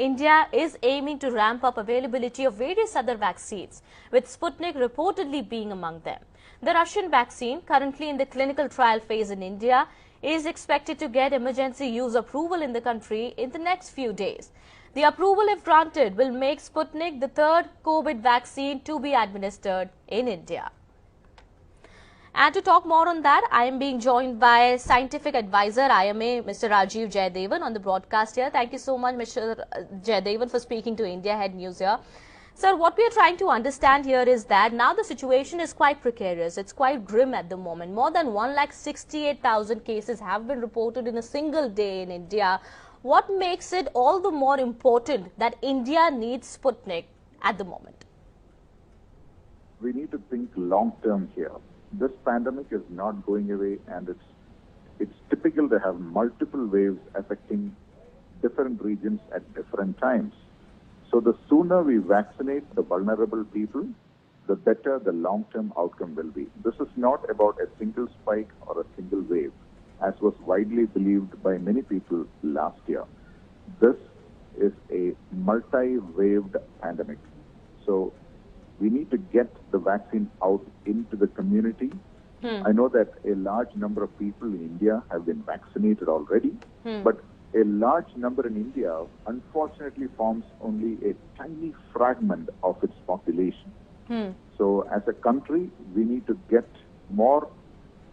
India is aiming to ramp up availability of various other vaccines, with Sputnik reportedly being among them. The Russian vaccine, currently in the clinical trial phase in India, is expected to get emergency use approval in the country in the next few days. The approval, if granted, will make Sputnik the third COVID vaccine to be administered in India. And to talk more on that, I am being joined by scientific advisor IMA, Mr. Rajeev Jayadevan, on the broadcast here. Thank you so much, Mr. Jayadevan, for speaking to India Head News here. Sir, what we are trying to understand here is that now the situation is quite precarious. It's quite grim at the moment. More than 168,000 cases have been reported in a single day in India. What makes it all the more important that India needs Sputnik at the moment? We need to think long term here. This pandemic is not going away, and it's typical to have multiple waves affecting different regions at different times. So the sooner we vaccinate the vulnerable people, the better the long-term outcome will be. This is not about a single spike or a single wave, as was widely believed by many people last year. This is a multi-waved pandemic. So we need to get the vaccine out into the community. I know that a large number of people in India have been vaccinated already, but a large number in India unfortunately forms only a tiny fragment of its population. So as a country, we need to get more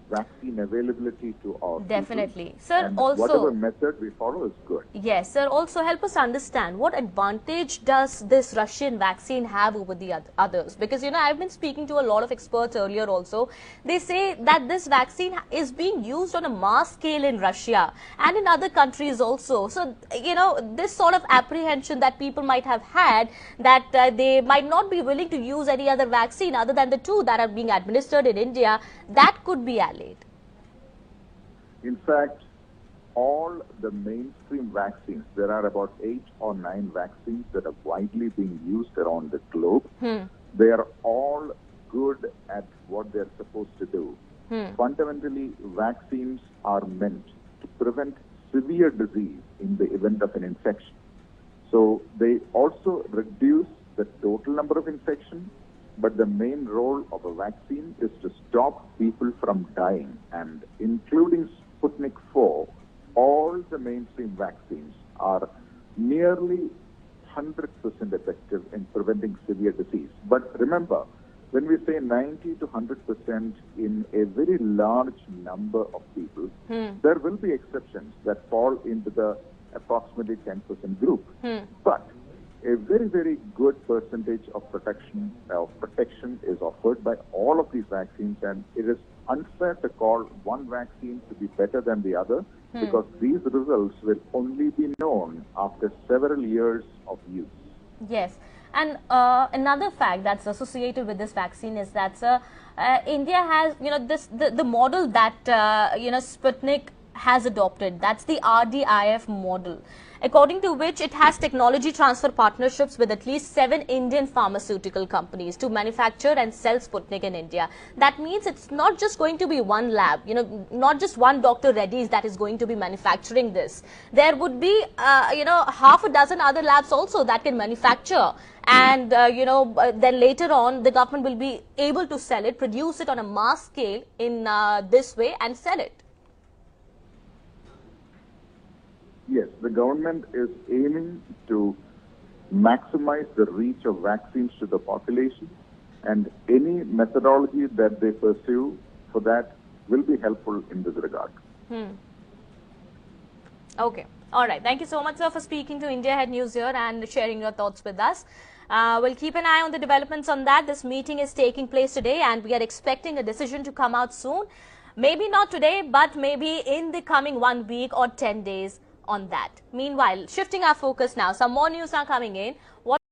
vaccine availability to our Definitely. people. Sir, and also whatever method we follow is good. Yes, sir. Also help us understand what advantage does this Russian vaccine have over the others? Because, you know, I've been speaking to a lot of experts earlier also. They say that this vaccine is being used on a mass scale in Russia and in other countries also. So, you know, this sort of apprehension that people might have had that they might not be willing to use any other vaccine other than the two that are being administered in India, that could be allayed. In fact, all the mainstream vaccines, there are about 8 or 9 vaccines that are widely being used around the globe. They are all good at what they're supposed to do. Fundamentally, vaccines are meant to prevent severe disease in the event of an infection. So they also reduce the total number of infections, but the main role of a vaccine is to stop people from dying, and including Sputnik V, all the mainstream vaccines are nearly 100% effective in preventing severe disease. But remember, when we say 90 to 100% in a very large number of people, there will be exceptions that fall into the approximately 10% group. But a very, very good percentage of protection is offered by all of these vaccines, and it is unfair to call one vaccine to be better than the other, because these results will only be known after several years of use. Yes. And another fact that's associated with this vaccine is that India has, you know, the model that, you know, Sputnik has adopted. That's the RDIF model, according to which it has technology transfer partnerships with at least 7 Indian pharmaceutical companies to manufacture and sell Sputnik in India. That means it's not just going to be one lab, you know, not just one Dr. Reddy's that is going to be manufacturing this. There would be, you know, half a dozen other labs also that can manufacture. And, you know, then later on, the government will be able to sell it, produce it on a mass scale in this way and sell it. Yes, the government is aiming to maximize the reach of vaccines to the population, and any methodology that they pursue for that will be helpful in this regard. Okay. All right. Thank you so much, sir, for speaking to India Head News here and sharing your thoughts with us. We'll keep an eye on the developments on that. This meeting is taking place today, and we are expecting a decision to come out soon. Maybe not today, but maybe in the coming 1 week or 10 days on that. Meanwhile, shifting our focus now, some more news are coming in.